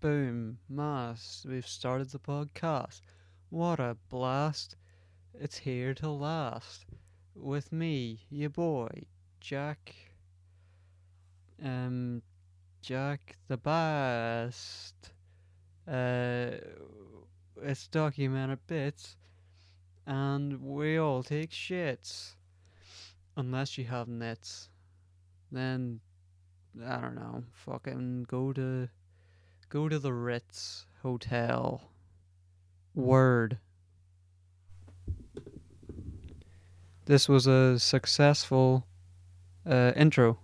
Boom, mass, we've started the podcast. What a blast. It's here to last. With me, your boy, Jack. Um, Jack the best. Uh, it's documented bits, and we all take shits. Unless you have nets. Then, I don't know, fucking go to the Ritz Hotel. Word. This was a successful intro.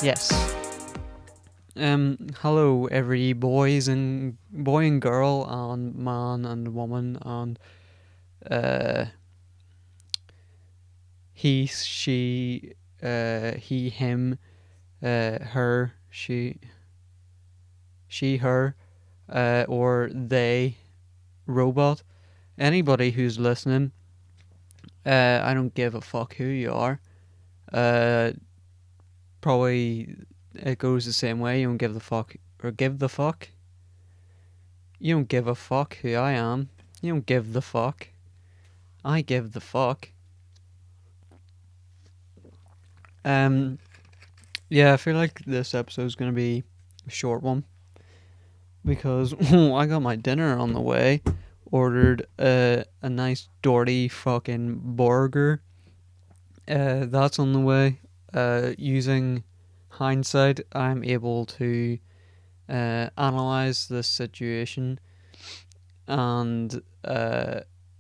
Yes. Hello, every boy and girl, and man and woman, and he, she, he, him, her, she, her, or they, robot. Anybody who's listening, I don't give a fuck who you are. Probably it goes the same way. You don't give the fuck, or give the fuck. You don't give a fuck who I am. You don't give the fuck. I give the fuck. Yeah, I feel like this episode's gonna be a short one because I got my dinner on the way. Ordered a nice dirty fucking burger. That's on the way. Using hindsight, I'm able to analyze this situation, and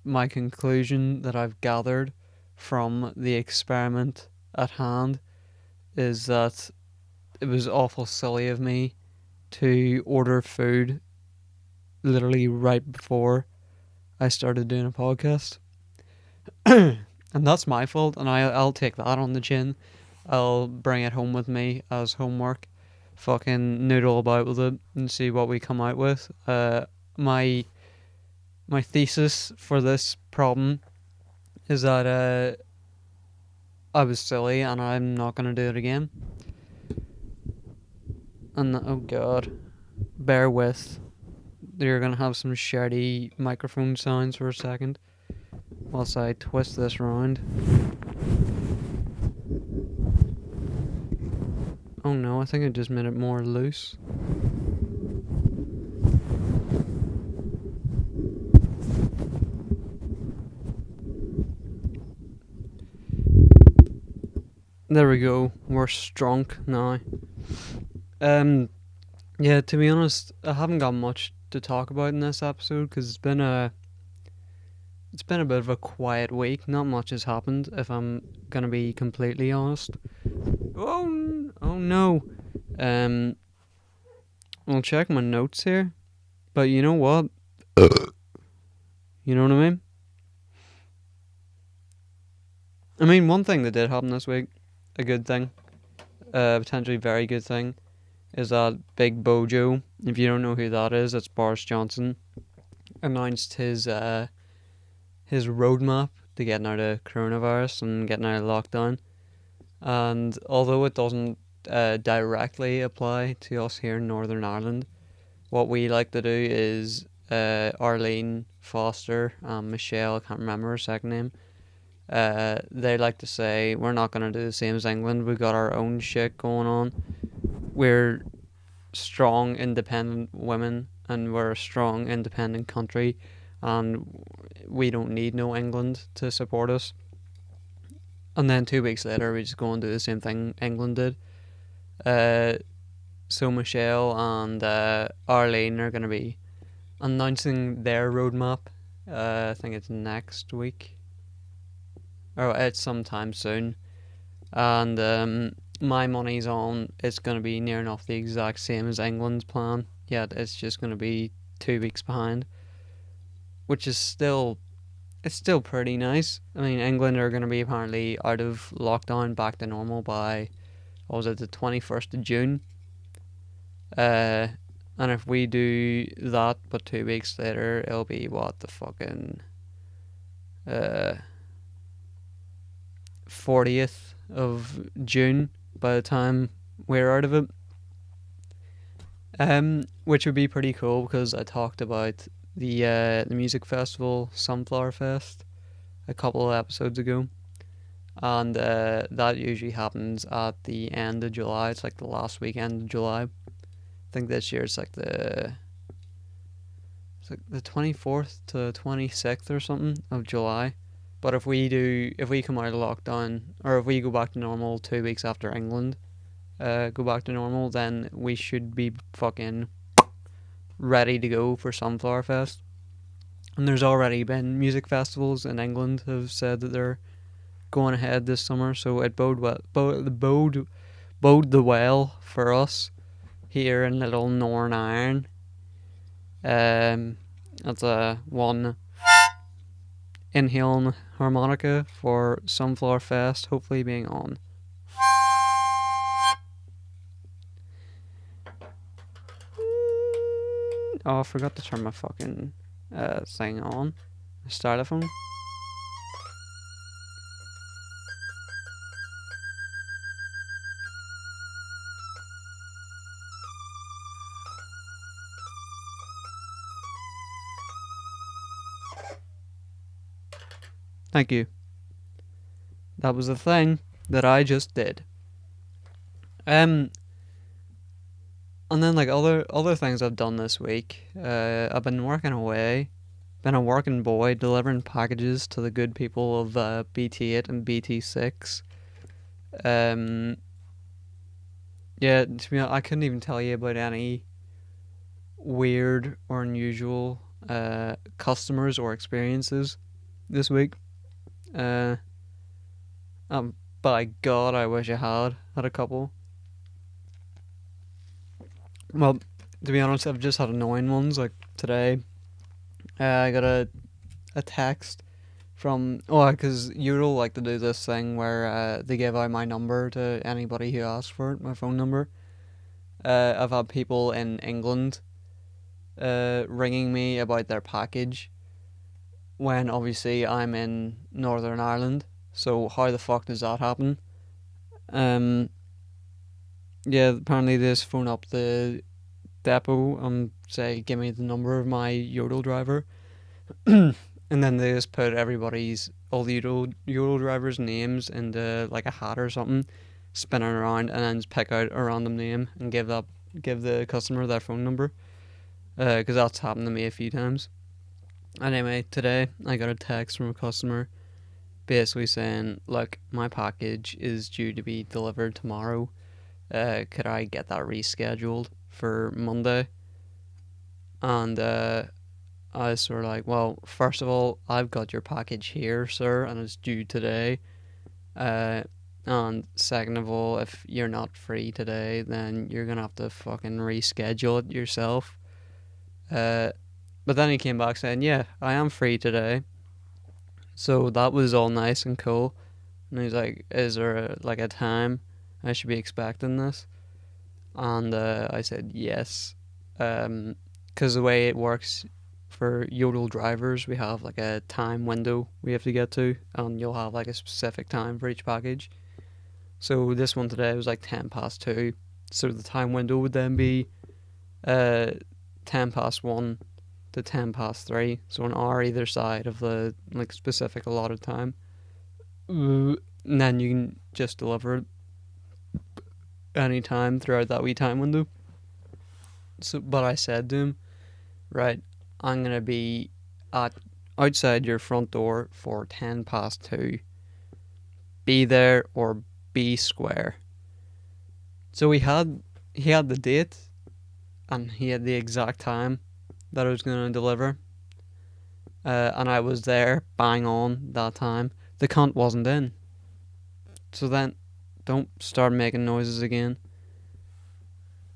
my conclusion that I've gathered from the experiment at hand is that it was awful silly of me to order food literally right before I started doing a podcast. And that's my fault, and I'll take that on the chin. I'll bring it home with me as homework. Fucking noodle about with it and see what we come out with. My thesis for this problem is that I was silly and I'm not gonna do it again. And oh god, bear with. You're gonna have some shitty microphone sounds for a second whilst I twist this round. Oh no, I think I just made it more loose. There we go. We're strong now. Yeah, to be honest, I haven't got much to talk about in this episode because it's been a bit of a quiet week. Not much has happened, if I'm gonna be completely honest. Oh no. I'll check my notes here, but you know what? You know what I mean? I mean, one thing that did happen this week, a good thing, potentially very good thing, is that Big Bojo, if you don't know who that is, it's Boris Johnson, announced his roadmap to getting out of coronavirus and getting out of lockdown. And although it doesn't directly apply to us here in Northern Ireland, what we like to do is Arlene, Foster, and Michelle, I can't remember her second name, they like to say, we're not going to do the same as England, we've got our own shit going on. We're strong, independent women, and we're a strong, independent country, and we don't need no England to support us. And then 2 weeks later, we just go and do the same thing England did. So Michelle and Arlene are going to be announcing their roadmap. I think it's next week. Or it's sometime soon. And my money's on it's going to be near enough the exact same as England's plan. Yet it's just going to be 2 weeks behind. Which is still it's still pretty nice. I mean, England are going to be apparently out of lockdown back to normal by, what was it, the 21st of June. And if we do that, but 2 weeks later, it'll be what, the fucking 40th of June by the time we're out of it. Which would be pretty cool because I talked about the music festival Sunflower Fest a couple of episodes ago, and that usually happens at the end of July. It's like the last weekend of July. I think this year it's like the 24th to 26th or something of July. But if we come out of lockdown, or if we go back to normal 2 weeks after England go back to normal, then we should be fucking ready to go for Sunflower Fest. And there's already been music festivals in England have said that they're going ahead this summer, so it bode the well for us here in little Northern Ireland. That's a one inhaling harmonica for Sunflower Fest hopefully being on. Oh, I forgot to turn my fucking thing on. The stylophone. Thank you. That was the thing that I just did. And then like other things I've done this week. I've been working away, been a working boy delivering packages to the good people of BT8 and BT6. Yeah, to be honest, I couldn't even tell you about any weird or unusual customers or experiences this week. By God, I wish I had a couple. Well, to be honest, I've just had annoying ones. Like today, I got a text from because Ural like to do this thing where they give out my number to anybody who asks for it, my phone number. I've had people in England ringing me about their package when obviously I'm in Northern Ireland. So how the fuck does that happen? Yeah, apparently they just phone up the depot and say, give me the number of my Yodel driver. And then they just put all the Yodel drivers' names into like a hat or something, spin it around, and then just pick out a random name and give the customer their phone number. Because that's happened to me a few times. Anyway, today I got a text from a customer basically saying, look, my package is due to be delivered tomorrow. Could I get that rescheduled for Monday? And I was sort of like, well, first of all, I've got your package here, sir, and it's due today. And second of all, if you're not free today, then you're gonna have to fucking reschedule it yourself. But then he came back saying, yeah, I am free today. So that was all nice and cool. And he's like, is there a time I should be expecting this? And I said yes. Because the way it works for Yodel drivers, we have like a time window we have to get to, and you'll have like a specific time for each package. So this one today was like 2:10. So the time window would then be 1:10 to 3:10. So an hour either side of the like specific allotted time. And then you can just deliver it any time throughout that wee time window. So, but I said to him, right, I'm gonna be outside your front door for 2:10. Be there or be square. So he had the date, and he had the exact time that I was gonna deliver. And I was there bang on that time. The cunt wasn't in. So then, don't start making noises again.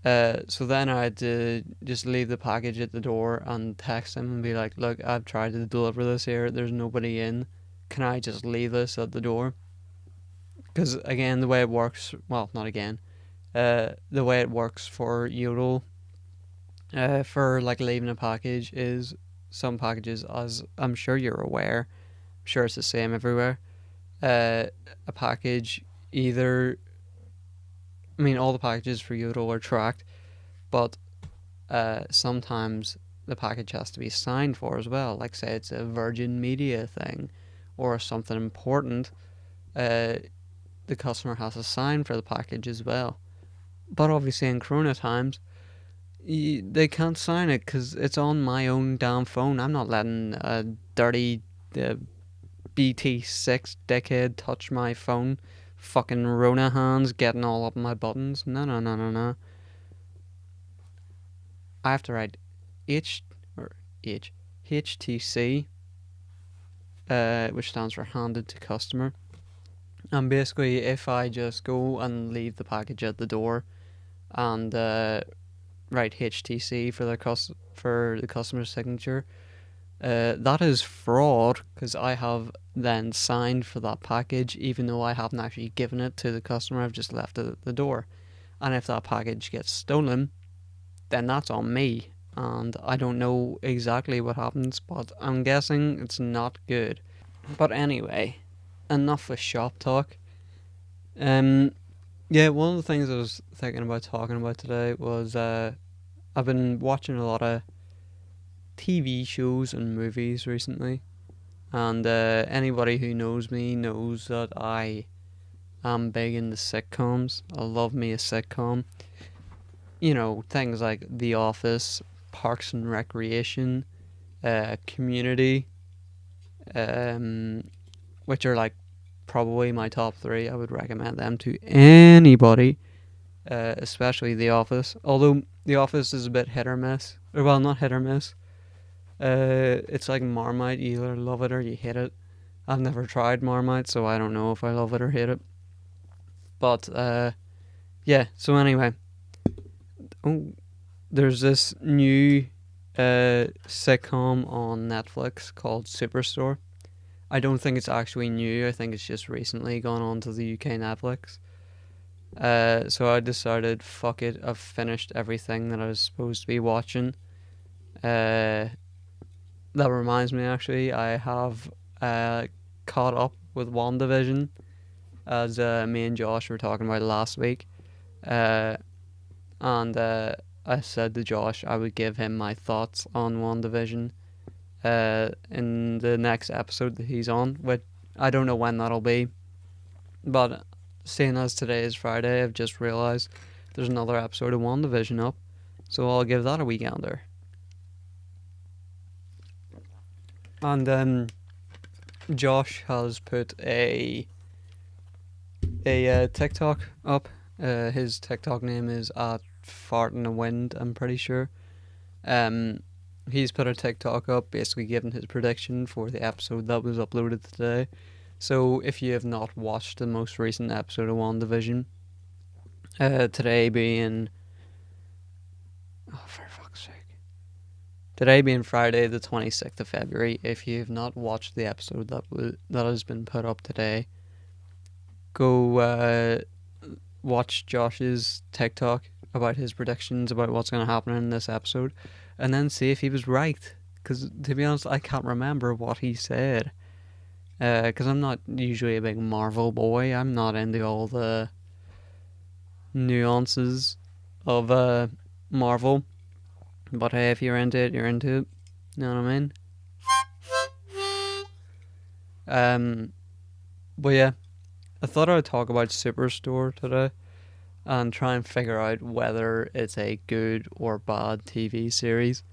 So then I had to just leave the package at the door and text him and be like, look, I've tried to deliver this here. There's nobody in. Can I just leave this at the door? Because again, the way it works, well, not again, the way it works for Yodel, for like leaving a package is some packages, as I'm sure you're aware, I'm sure it's the same everywhere. A package either, I mean, all the packages for Yodel are tracked, but sometimes the package has to be signed for as well. Like, say it's a Virgin Media thing or something important, uh, the customer has to sign for the package as well. But obviously, in Corona times, they can't sign it because it's on my own damn phone. I'm not letting a dirty uh, BT6 dickhead touch my phone. Fucking Rona hands getting all up my buttons. No, no, no, no, no. I have to write H or H HTC, which stands for handed to customer. And basically, if I just go and leave the package at the door and write HTC for the customer's signature, that is fraud because I have then signed for that package even though I haven't actually given it to the customer. I've just left it at the door. And if that package gets stolen, then that's on me. And I don't know exactly what happens, but I'm guessing it's not good. But anyway, enough with shop talk. Um, yeah, one of the things I was thinking about talking about today was I've been watching a lot of TV shows and movies recently, and anybody who knows me knows that I am big into sitcoms. I love me a sitcom. You know, things like The Office, Parks and Recreation, Community, um, which are like probably my top three. I would recommend them to anybody, especially The Office. Although The Office is a bit hit or miss. Or, well, not hit or miss. It's like Marmite. You either love it or you hate it. I've never tried Marmite, so I don't know if I love it or hate it. But yeah. So anyway, there's this new sitcom on Netflix called Superstore. I don't think it's actually new. I think it's just recently gone on to the UK Netflix. So I decided, fuck it. I've finished everything that I was supposed to be watching. That reminds me, actually, I have caught up with WandaVision, as me and Josh were talking about last week. And I said to Josh I would give him my thoughts on WandaVision in the next episode that he's on, which I don't know when that'll be. But seeing as today is Friday, I've just realised there's another episode of WandaVision up, so I'll give that a wee gander. And Josh has put a TikTok up. His TikTok name is at Fart in the Wind, I'm pretty sure. He's put a TikTok up basically giving his prediction for the episode that was uploaded today. So if you have not watched the most recent episode of WandaVision, today being, oh, for fuck's sake, today being Friday the 26th of February, if you have not watched the episode that has been put up today, go watch Josh's TikTok about his predictions about what's going to happen in this episode, and then see if he was right. Because to be honest, I can't remember what he said. Because I'm not usually a big Marvel boy. I'm not into all the nuances of Marvel. But hey, if you're into it, you're into it. You know what I mean? But yeah, I thought I would talk about Superstore today and try and figure out whether it's a good or bad TV series.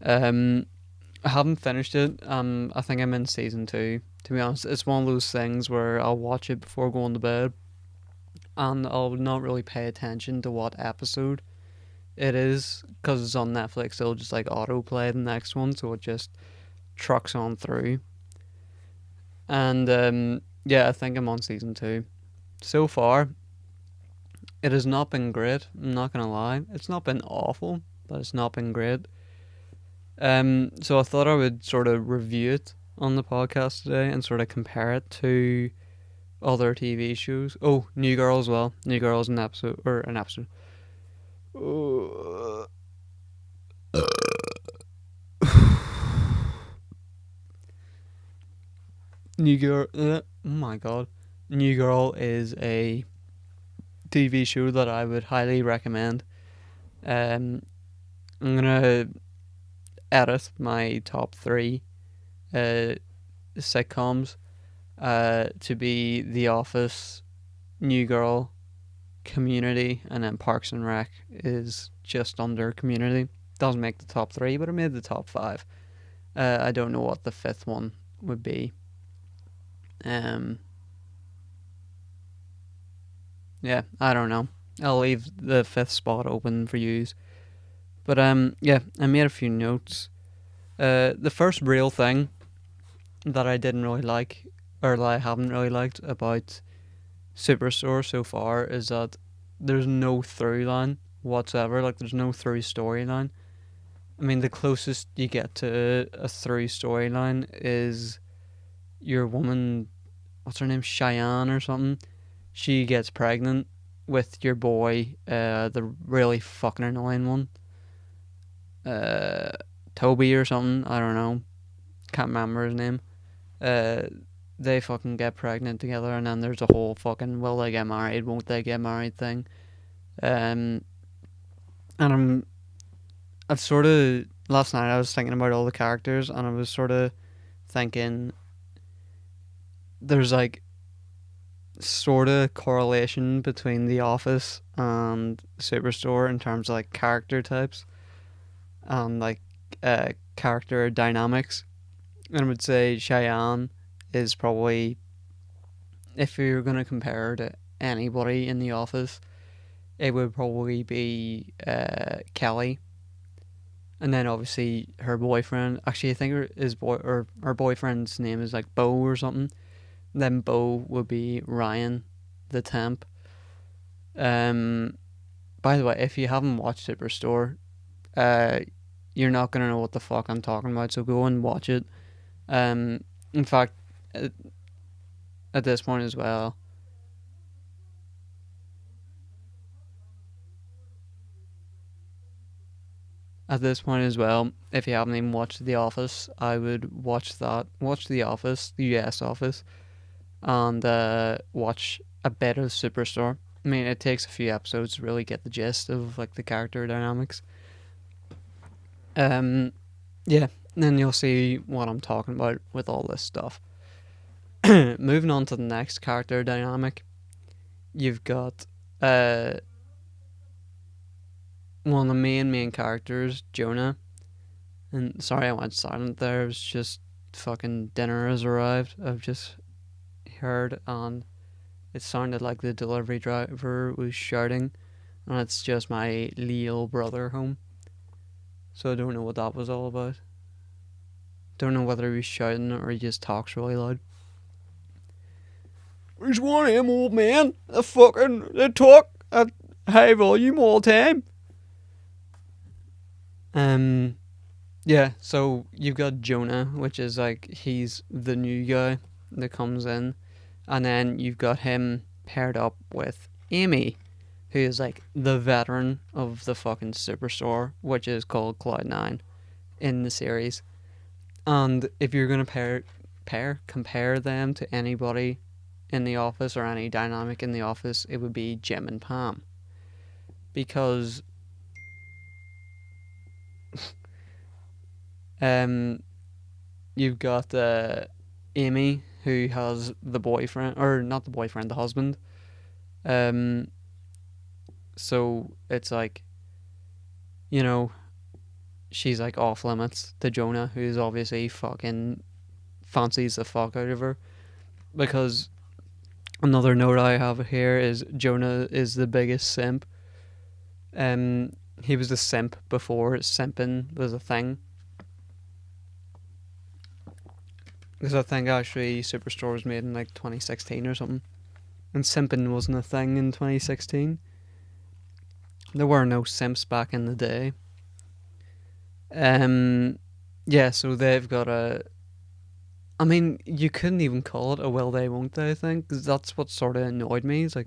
I haven't finished it. I think I'm in season 2. To be honest, it's one of those things where I'll watch it before going to bed, and I'll not really pay attention to what episode it is because it's on Netflix. It'll just like autoplay the next one, so it just trucks on through. And yeah, I think I'm on season 2. So far, It has not been great. I'm not gonna lie. It's not been awful, but it's not been great. So I thought I would sort of review it on the podcast today and sort of compare it to other TV shows. Oh, New Girl as well. New Girl's an episode or an episode. New Girl. Oh my god, New Girl is a TV show that I would highly recommend. Um, I'm gonna edit my top three sitcoms to be The Office, New Girl, Community, and then Parks and Rec is just under Community. Doesn't make the top three, but it made the top five. I don't know what the fifth one would be. Yeah, I don't know. I'll leave the fifth spot open for yous. But yeah, I made a few notes. The first real thing that I didn't really like, or that I haven't really liked about Superstore so far, is that there's no through line whatsoever. Like, there's no through storyline. I mean, the closest you get to a through storyline is your woman, what's her name, Cheyenne or something. She gets pregnant with your boy, the really fucking annoying one, uh, Toby or something. I don't know, can't remember his name. Uh, they fucking get pregnant together, and then there's a whole fucking will they get married, won't they get married thing. And I've sort of last night I was thinking about all the characters, and I was sort of thinking there's like sort of correlation between The Office and Superstore in terms of like character types and like character dynamics. And I would say Cheyenne is probably, if you're gonna compare her to anybody in The Office, it would probably be Kelly. And then obviously her boyfriend. Actually, I think her boyfriend's name is like Bo or something. Then Bo would be Ryan, the temp. By the way, if you haven't watched Superstore, uh, you're not gonna know what the fuck I'm talking about. So go and watch it. In fact, at, at this point as well, if you haven't even watched The Office, I would watch that. Watch The Office, the US Office, and watch a bit of Superstore. I mean, it takes a few episodes to really get the gist of like the character dynamics. Um, yeah, then you'll see what I'm talking about with all this stuff. Moving on to the next character dynamic, you've got one of the main characters, Jonah. And sorry I went silent there. It was just fucking dinner has arrived. I've just heard, and it sounded like the delivery driver was shouting, and it's just my little brother home. So I don't know what that was all about. Don't know whether he was shouting or he just talks really loud. There's one of them old men they talk at high volume all the time. Yeah, so you've got Jonah, which is like he's the new guy that comes in, and then you've got him paired up with Amy, who is like the veteran of the fucking Superstore, which is called Cloud9 in the series. And if you're gonna compare them to anybody in the office or any dynamic in the office, it would be Jim and Pam, because you've got Amy, who has the boyfriend, or not the boyfriend, the husband. Um, so it's like, you know, she's like off limits to Jonah, who's obviously fucking fancies the fuck out of her. Because another note I have here is Jonah is the biggest simp. He was the simp before simping was a thing. Because I think actually Superstore was made in like 2016 or something. And simping wasn't a thing in 2016. There were no simps back in the day. Um, yeah, so they've got a. I mean, you couldn't even call it a will they won't they, I think, 'cause that's what sort of annoyed me. It's like,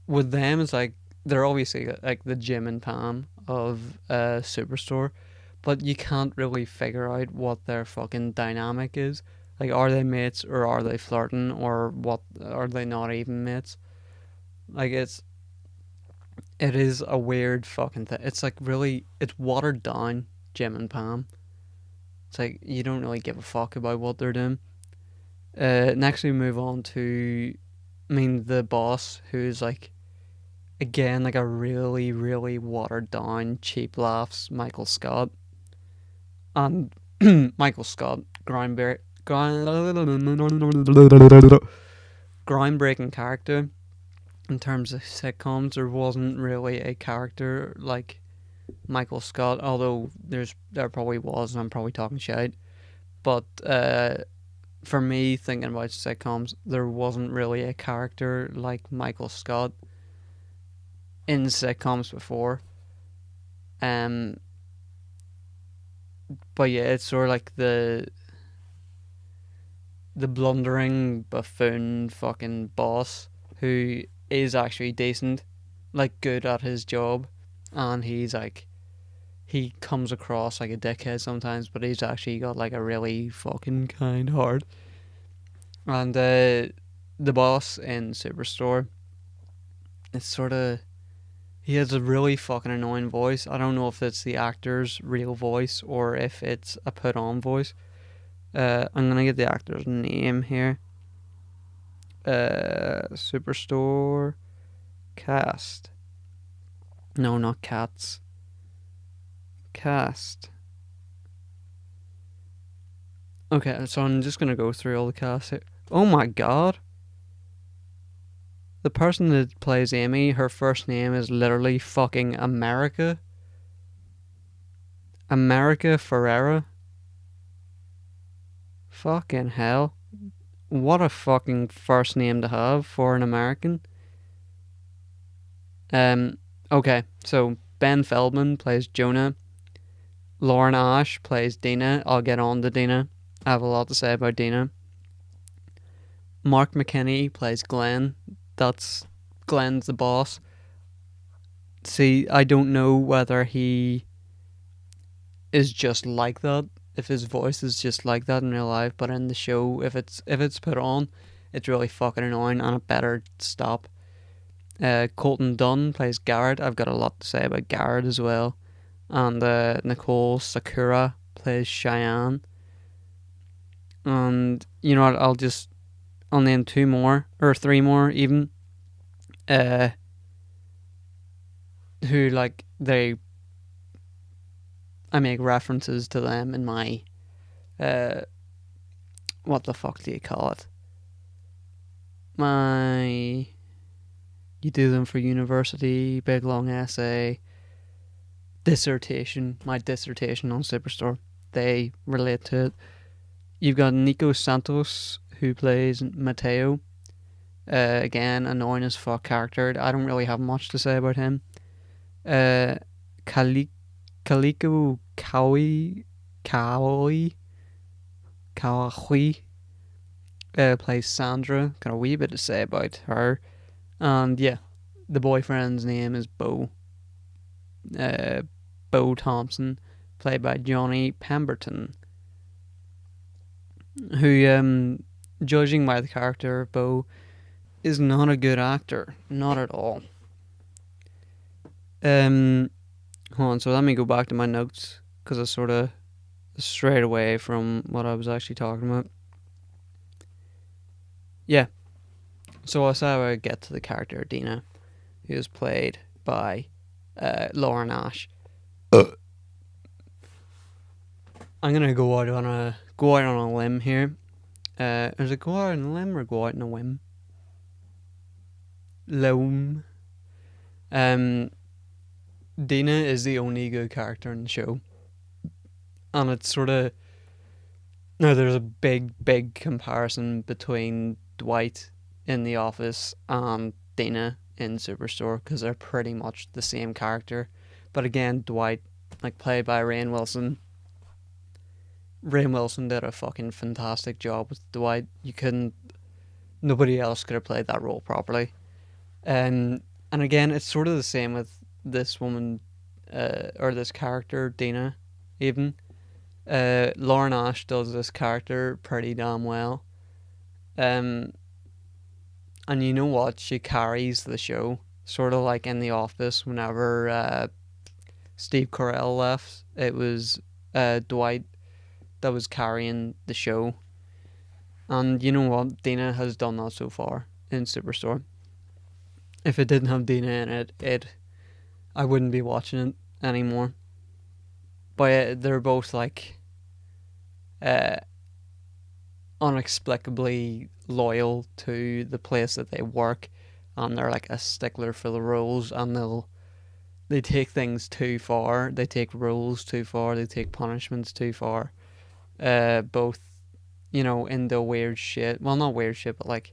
with them, it's like, they're obviously like the Jim and Pam of Superstore, but you can't really figure out what their fucking dynamic is. Like, are they mates or are they flirting or what? Are they not even mates? Like, it is a weird fucking thing. It's like really, it's watered down Jim and Pam. It's like you don't really give a fuck about what they're doing. Next we move on to, I mean, the boss, who's like, again, like a really, really watered down, cheap laughs, Michael Scott. And Michael Scott, groundbreaking character in terms of sitcoms. There wasn't really a character like Michael Scott, although there probably was, and I'm probably talking shit. But for me, thinking about sitcoms, there wasn't really a character like Michael Scott in sitcoms before. Um, but yeah, it's sort of like the blundering buffoon fucking boss who is actually decent, like good at his job, and he's like, he comes across like a dickhead sometimes, but he's actually got like a really fucking kind heart. And the boss in Superstore, it's sort of, he has a really fucking annoying voice. I don't know if it's the actor's real voice or if it's a put on voice. I'm gonna get the actor's name here. Superstore cast. No, not cats. Cast. Okay, so I'm just gonna go through all the cast here. Oh my god. The person that plays Amy, her first name is literally fucking America. America Ferrera. Fucking hell. What a fucking first name to have for an American. Okay, so Ben Feldman plays Jonah. Lauren Ash plays Dina. I'll get on to Dina. I have a lot to say about Dina. Mark McKinney plays Glenn. That's Glenn's the boss. See, I don't know whether he is just like that, if his voice is just like that in real life, but in the show, if it's put on, it's really fucking annoying and it better stop. Colton Dunn plays Garrett. I've got a lot to say about Garrett as well. And Nicole Sakura plays Cheyenne. And you know what? I'll name two more or three more even. Who like I make references to them in my what the fuck do you call it? You do them for university, big long essay, dissertation, my dissertation on Superstore. They relate to it. You've got Nico Santos, who plays Mateo. Again, annoying as fuck character. I don't really have much to say about him. Kaliko Kawaii plays Sandra. Got a wee bit to say about her. And yeah, the boyfriend's name is Bo. Bo Thompson, played by Johnny Pemberton. Who, judging by the character of Bo, is not a good actor. Not at all. Hold on, so let me go back to my notes, because I sort of strayed away from what I was actually talking about. Yeah. So I said I would get to the character of Dina, who is played by Lauren Ash. I'm gonna go out on a limb here. Is it go out on a limb or go out on a whim? Loam. Dina is the only good character in the show, and it's sort of, now there's a big comparison between Dwight in The Office and Dina in Superstore because they're pretty much the same character. But again, Dwight, like played by Rainn Wilson. Rainn Wilson did a fucking fantastic job with Dwight. Nobody else could have played that role properly. And again, it's sort of the same with this woman, or this character, Dina, even. Lauren Ash does this character pretty damn well. And you know what? She carries the show. Sort of like in The Office, whenever Steve Carell left, it was Dwight that was carrying the show. And you know what? Dina has done that so far in Superstore. If it didn't have Dina in it, I wouldn't be watching it anymore. But they're both like inexplicably loyal to the place that they work, and they're like a stickler for the rules, and they take things too far. They take rules too far. They take punishments too far. Both, into weird shit. Well, not weird shit, but like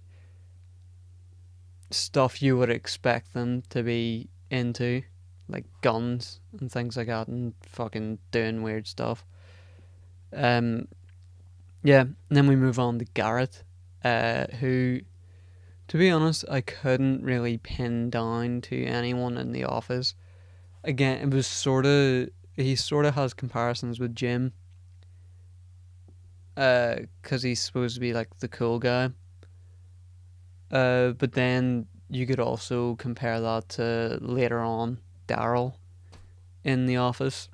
stuff you would expect them to be into, like guns and things like that, and fucking doing weird stuff. Yeah. And then we move on to Gareth, who, to be honest, I couldn't really pin down to anyone in the office. Again, it was he sort of has comparisons with Jim, because he's supposed to be like the cool guy. But then you could also compare that to later on Daryl in The Office.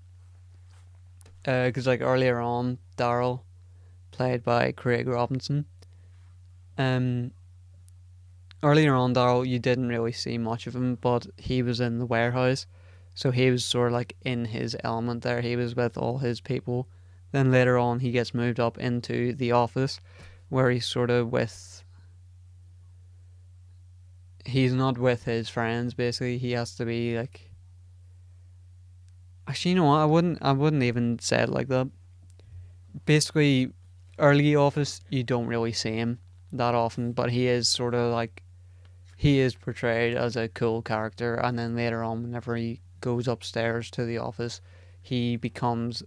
Because like earlier on, Daryl, played by Craig Robinson. Earlier on, Daryl, you didn't really see much of him, but he was in the warehouse, so he was sort of like in his element there. He was with all his people. Then later on, he gets moved up into the office, where he's sort of with. He's not with his friends. Basically, he has to be like. Actually, you know what? I wouldn't even say it like that. Basically, early office, you don't really see him that often, but he is sort of like. He is portrayed as a cool character, and then later on, whenever he goes upstairs to the office, he becomes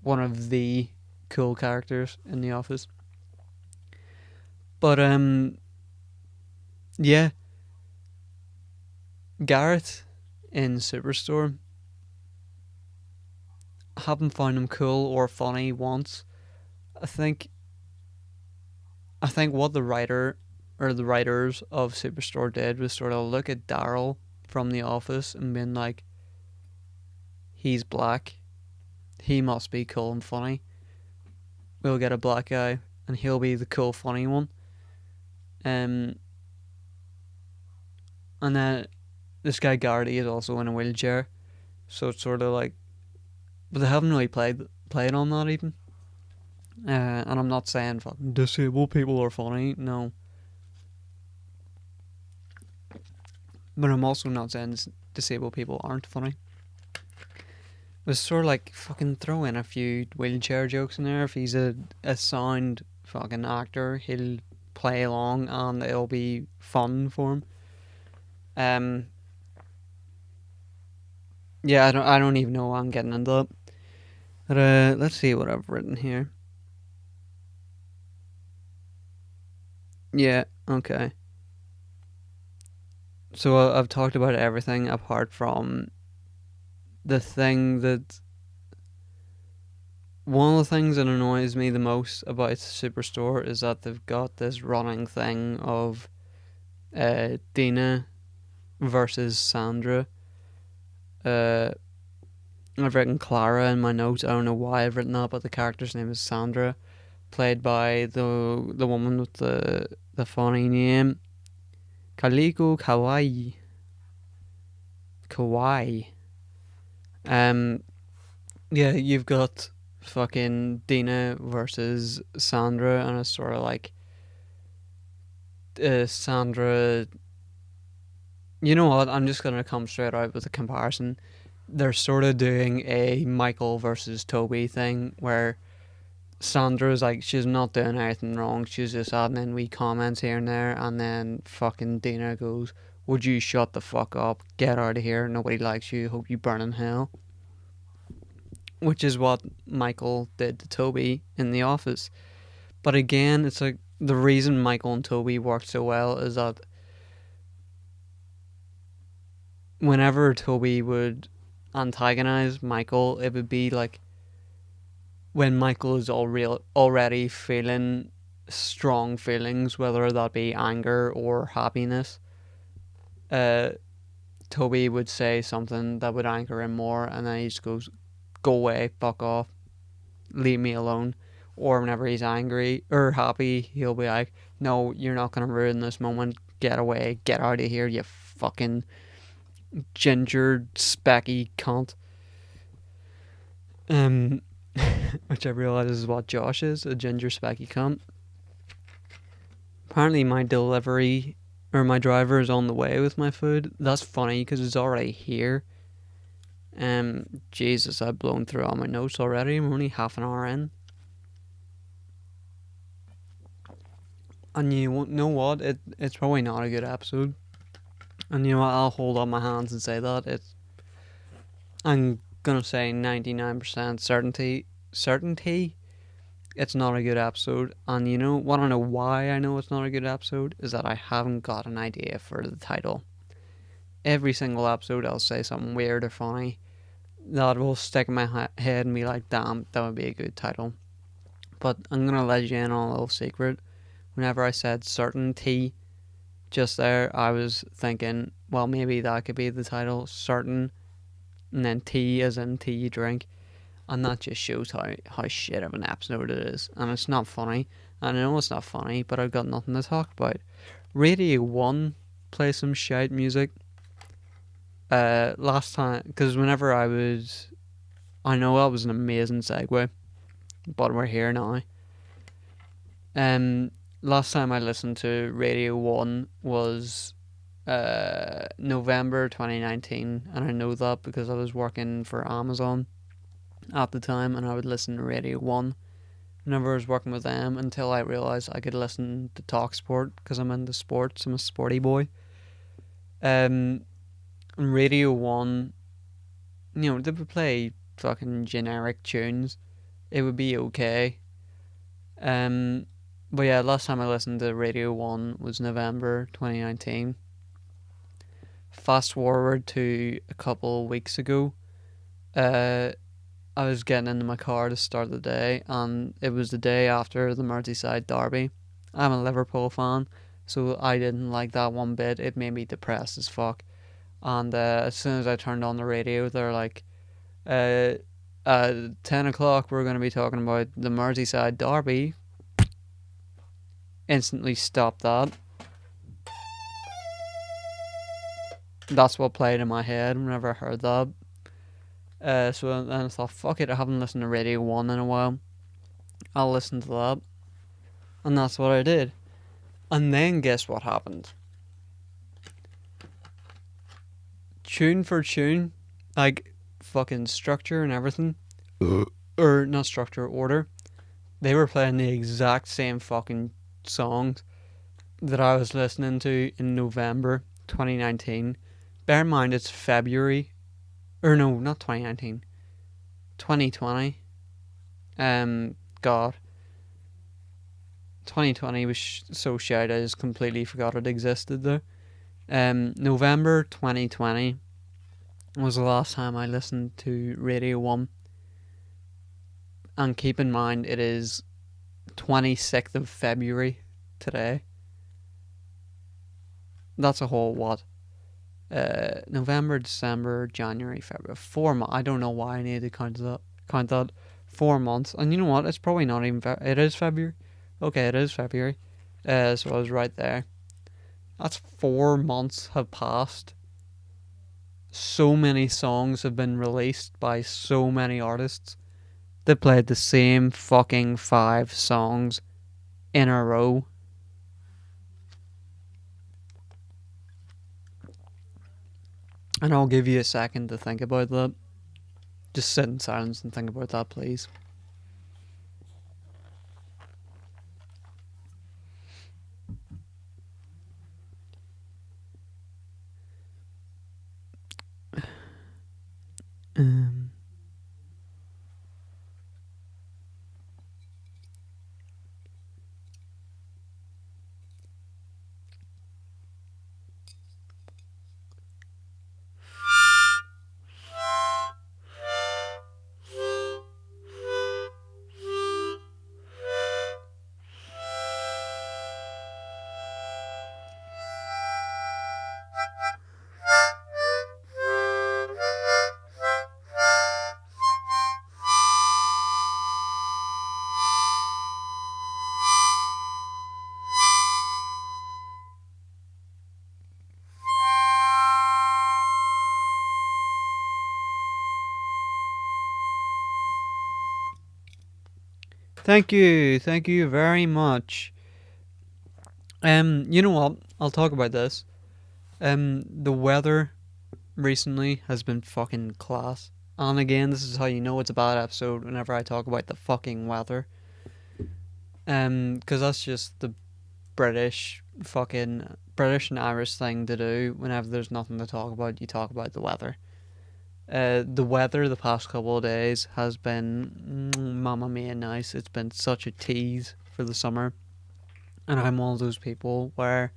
one of the cool characters in the office. But yeah, Gareth in Superstore, haven't found him cool or funny once. I think what the writer or the writers of Superstore did was sort of look at Daryl from The Office and been like, he's black, he must be cool and funny. We'll get a black guy and he'll be the cool funny one. And then this guy Gardy is also in a wheelchair, so it's sort of like, but they haven't really played on that even. And I'm not saying fucking disabled people are funny, no. But I'm also not saying disabled people aren't funny. It's sort of like fucking throw in a few wheelchair jokes in there. If he's a sound fucking actor, he'll play along and it'll be fun for him. Yeah, I don't even know why I'm getting into that. But let's see what I've written here. Yeah, okay. So I've talked about everything apart from the thing that. One of the things that annoys me the most about Superstore is that they've got this running thing of Dina versus Sandra. I've written Clara in my notes. I don't know why I've written that, but the character's name is Sandra, played by the woman with the funny name, Kaliko Kawaii. Yeah, you've got fucking Dina versus Sandra, and it's sort of like Sandra. You know what? I'm just gonna come straight out with a comparison. They're sort of doing a Michael versus Toby thing where Sandra's like, she's not doing anything wrong, she's just adding in wee comments here and there, and then fucking Dina goes, Would you shut the fuck up? Get out of here. Nobody likes you. Hope you burn in hell. Which is what Michael did to Toby in The Office. But again, it's like the reason Michael and Toby worked so well is that whenever Toby would antagonize Michael, it would be like when Michael is already feeling strong feelings, whether that be anger or happiness. Toby would say something that would anger him more, and then he just goes, "Go away, fuck off, leave me alone." Or whenever he's angry or happy, he'll be like, "No, you're not gonna ruin this moment. Get away, get out of here, you fucking ginger specky cunt." Which I realise is what Josh is, a ginger specky cunt. Apparently my delivery or my driver is on the way with my food. That's funny because it's already here. Jesus, I've blown through all my notes already. I'm only half an hour in. And you know what? It's probably not a good episode. And you know what? I'll hold up my hands and say that. I'm gonna say 99% certainty it's not a good episode. And you know, want to know why I know it's not a good episode? Is that I haven't got an idea for the title. Every single episode I'll say something weird or funny that will stick in my head and be like, damn, that would be a good title. But I'm gonna let you in on a little secret. Whenever I said certainty just there, I was thinking, well, maybe that could be the title, certain, and then tea as in tea you drink. And that just shows how shit of an episode it is. And it's not funny. And I know it's not funny, but I've got nothing to talk about. Radio 1 play some shite music. Last time, because whenever I know that was an amazing segue, but we're here now. Last time I listened to Radio 1 was November 2019, and I know that because I was working for Amazon at the time, and I would listen to Radio 1 whenever I was working with them until I realised I could listen to TalkSport because I'm into sports. I'm a sporty boy. Radio 1, you know, they would play fucking generic tunes. It would be okay. But yeah, last time I listened to Radio 1 was November 2019. Fast forward to a couple weeks ago. I was getting into my car to start the day, and it was the day after the Merseyside derby. I'm a Liverpool fan, so I didn't like that one bit. It made me depressed as fuck. And as soon as I turned on the radio, they're like, at 10 o'clock, we're going to be talking about the Merseyside derby. Instantly stopped that. That's what played in my head whenever I heard that. So then I thought, fuck it, I haven't listened to Radio 1 in a while. I'll listen to that. And that's what I did. And then guess what happened? Tune for tune, like fucking structure and everything, or not structure, order, they were playing the exact same fucking songs that I was listening to in November 2019. Bear in mind it's February, or no, not 2019, 2020. God, 2020 was so shit I just completely forgot it existed there. November 2020 was the last time I listened to Radio 1. And keep in mind, it is 26th of February today. That's a whole what? November, December, January, February. 4 months. I don't know why I need to count that. 4 months. And you know what? It's probably not even it is February. Okay, it is February. So I was right there. That's 4 months have passed. So many songs have been released by so many artists. They played the same fucking 5 songs in a row. And I'll give you a second to think about that. Just sit in silence and think about that, please. Thank you very much. You know what? I'll talk about this. The weather recently has been fucking class. And again, this is how you know it's a bad episode whenever I talk about the fucking weather. Because that's just the British and Irish thing to do. Whenever there's nothing to talk about, you talk about the weather. The weather the past couple of days has been mamma mia nice. It's been such a tease for the summer, and I'm one of those people where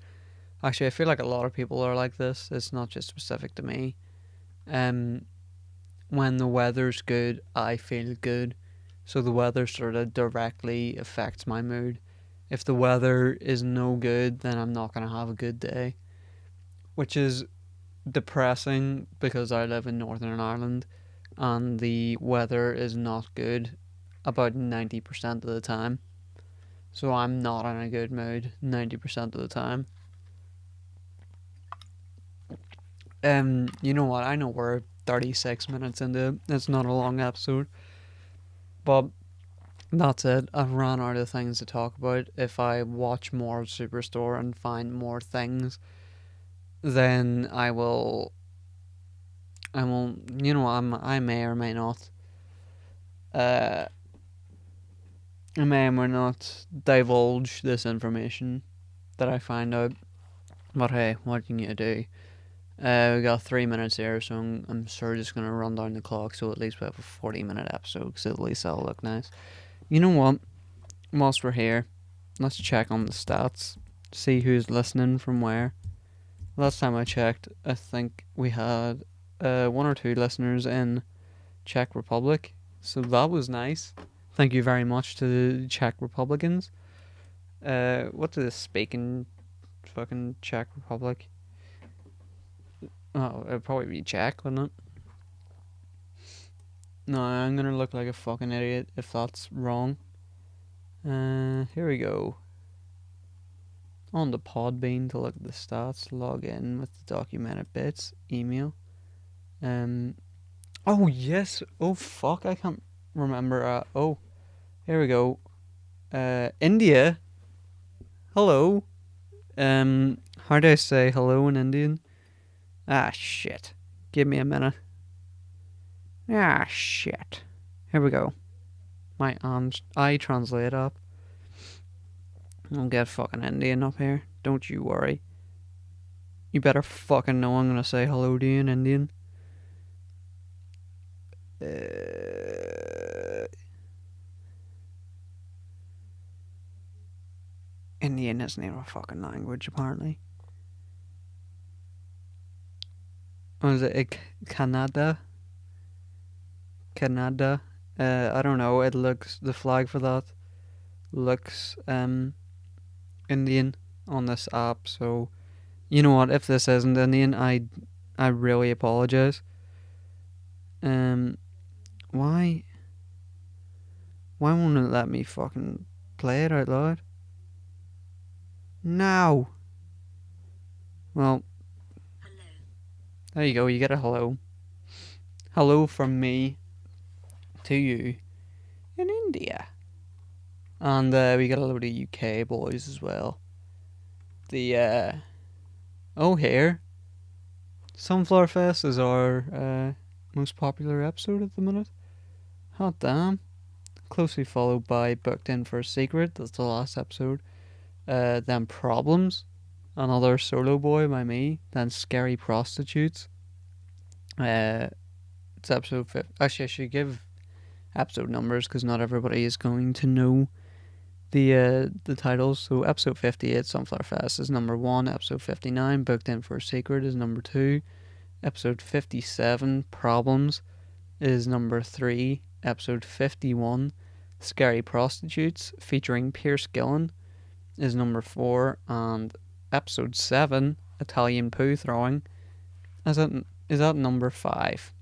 actually I feel like a lot of people are like this. It's not just specific to me. Um, when the weather's good, I feel good. So the weather sort of directly affects my mood. If the weather is no good, then I'm not gonna have a good day, which is depressing because I live in Northern Ireland and the weather is not good about 90% of the time. So I'm not in a good mood 90% of the time. You know what? I know we're 36 minutes into it. It's not a long episode, but that's it. I've run out of things to talk about. If I watch more of Superstore and find more things, then I will. I will. You know, I may or may not. Uh, I may or may not divulge this information that I find out. But hey, what can you do? We got 3 minutes here, so I'm sure just gonna run down the clock. So at least we have a 40-minute episode. Because at least that'll look nice. You know what? Whilst we're here, let's check on the stats. See who's listening from where. Last time I checked, I think we had one or two listeners in Czech Republic. So that was nice. Thank you very much to the Czech Republicans. What do they speak in fucking Czech Republic? Oh, it'd probably be Czech, wouldn't it? No, I'm gonna look like a fucking idiot if that's wrong. Here we go. On the Podbean to look at the stats, log in with the documented bits, email. Oh yes. Oh fuck, I can't remember. Oh, here we go. India. Hello. How do I say hello in Indian? Ah shit. Give me a minute. Ah shit. Here we go. My I translate up. I'll get fucking Indian up here. Don't you worry. You better fucking know I'm gonna say hello to you in Indian. Indian isn't even a fucking language, apparently. Or is it Canada? Canada? I don't know. It looks, the flag for that looks Indian on this app. So, you know what? If this isn't Indian, I really apologize. Why won't it let me fucking play it out loud? No. Well, there you go. You get a hello. Hello from me to you in India. And we got a load of UK boys as well. Here. Sunflower Fest is our most popular episode at the minute. Hot damn. Closely followed by Booked In for a Secret. That's the last episode. Then Problems. Another solo boy by me. Then Scary Prostitutes. It's episode 5. Actually, I should give episode numbers because not everybody is going to know the titles. So episode 58, Sunflower Fest, is number 1. Episode 59, Booked In for a Secret, is number 2. Episode 57, Problems, is number 3. Episode 51, Scary Prostitutes, featuring Pierce Gillen, is number 4. And episode 7, Italian Poo Throwing, is at number 5.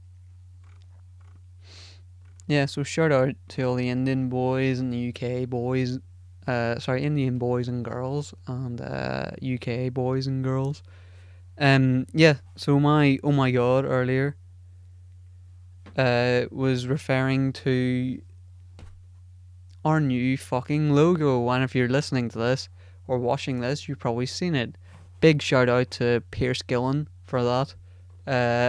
Yeah, so shout out to all the Indian boys and the UK boys. Indian boys and girls and UK boys and girls. Yeah, so my oh my god earlier was referring to our new fucking logo. And if you're listening to this or watching this, you've probably seen it. Big shout out to Pierce Gillen for that.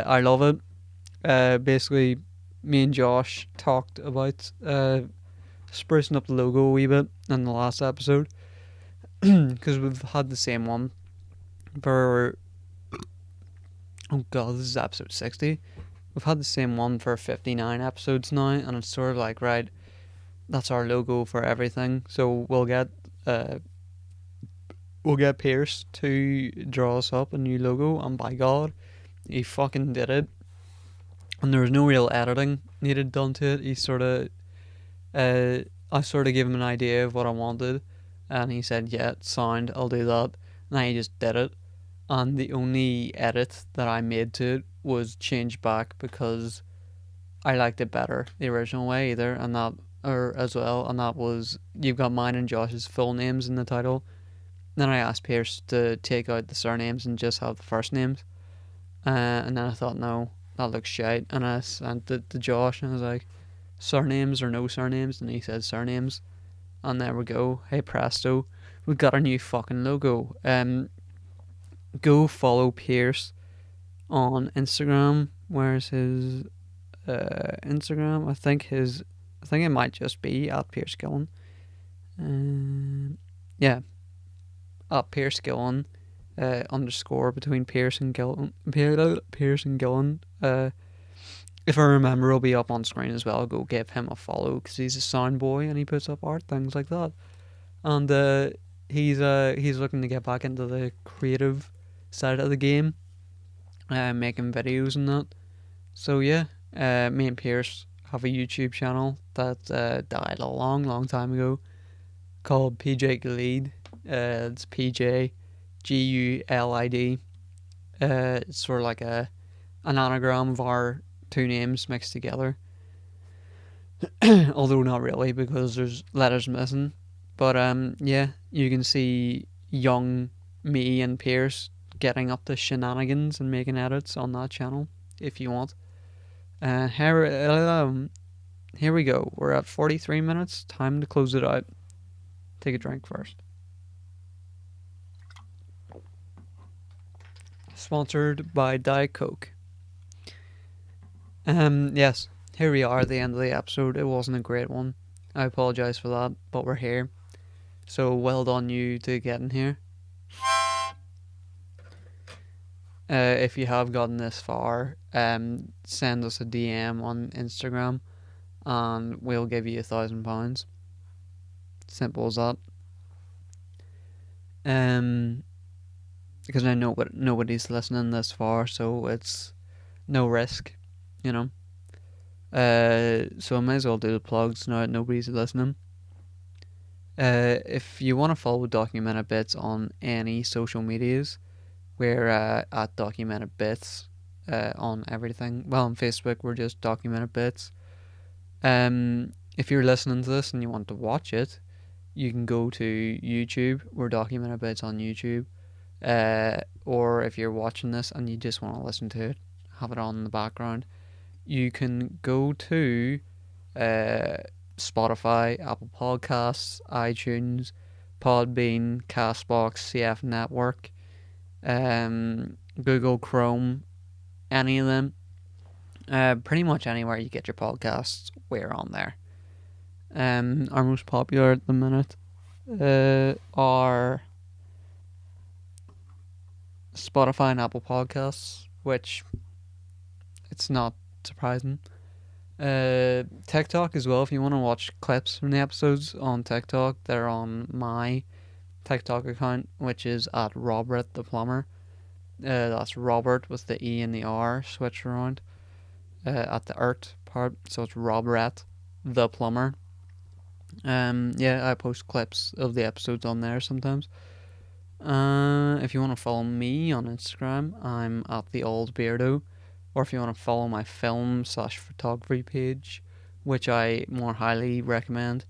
I love it. Basically, me and Josh talked about sprucing up the logo a wee bit in the last episode because we've had the same one for, oh god, this is episode 60. We've had the same one for 59 episodes now, and it's sort of like, right, that's our logo for everything. So we'll get Pierce to draw us up a new logo, and by god, he fucking did it. And there was no real editing needed done to it. He sort of I sort of gave him an idea of what I wanted, and he said, yeah, sound, I'll do that. And he just did it. And the only edit that I made to it was change back because I liked it better the original way either, and that, or as well, and that was, you've got mine and Josh's full names in the title. Then I asked Pierce to take out the surnames and just have the first names. And then I thought, no, that looks shite. And I sent it to Josh and I was like, surnames or no surnames? And he said surnames. And there we go. Hey presto, we've got our new fucking logo. Go follow Pierce on Instagram. Where's his Instagram? I think it might just be at Pierce Gillen. Yeah, at Pierce Gillen. Underscore between Pierce and Gillen. Pierce and Gillen. If I remember, it'll be up on screen as well. Go give him a follow because he's a sound boy and he puts up art, things like that. And he's looking to get back into the creative side of the game, making videos and that. So yeah, me and Pierce have a YouTube channel that died a long time ago called PJ Gulid. It's PJ Gulid. It's sort of like an anagram of our two names mixed together. Although not really, because there's letters missing. But yeah, you can see young me and Pierce getting up to shenanigans and making edits on that channel if you want. Here we go. We're at 43 minutes. Time to close it out. Take a drink first. Sponsored by Diet Coke. Yes, here we are at the end of the episode. It wasn't a great one. I apologise for that, but we're here. So well done you to getting here. If you have gotten this far, send us a DM on Instagram and we'll give you £1,000. Simple as that. Because I know nobody's listening this far, so it's no risk, you know. So I might as well do the plugs now that nobody's listening. If you want to follow Documented Bits on any social medias, we're at Documented Bits on everything. Well, on Facebook, we're just Documented Bits. If you're listening to this and you want to watch it, you can go to YouTube. We're Documented Bits on YouTube. Or if you're watching this and you just want to listen to it, have it on in the background, you can go to Spotify, Apple Podcasts, iTunes, Podbean, Castbox, CF Network, Google Chrome, any of them. Pretty much anywhere you get your podcasts, we're on there. Our most popular at the minute are Spotify and Apple Podcasts, which it's not surprising. TikTok as well. If you want to watch clips from the episodes on TikTok, they're on my TikTok account, which is at Robert the Plumber. That's Robert with the E and the R switched around at the ERT part, so it's Robert the Plumber. Yeah, I post clips of the episodes on there sometimes. If you want to follow me on Instagram, I'm at the Old Beardo. Or if you want to follow my film/photography page, which I more highly recommend,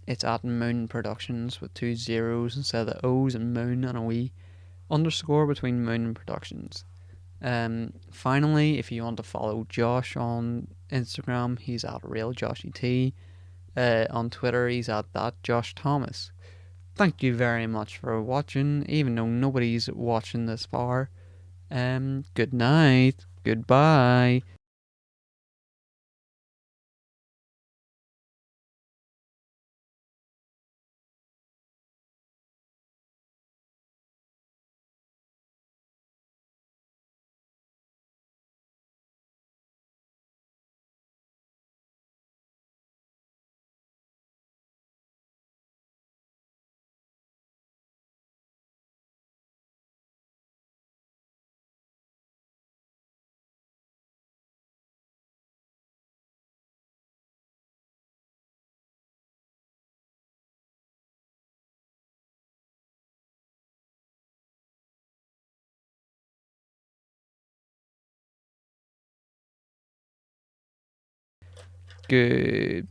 it's at Moon Productions with 2 zeros instead of the O's and Moon and a wee underscore between Moon and Productions. Finally, if you want to follow Josh on Instagram, he's at RealJoshyT. On Twitter, he's at that Josh Thomas. Thank you very much for watching, even though nobody's watching this far. Good night. Goodbye. Goodbye.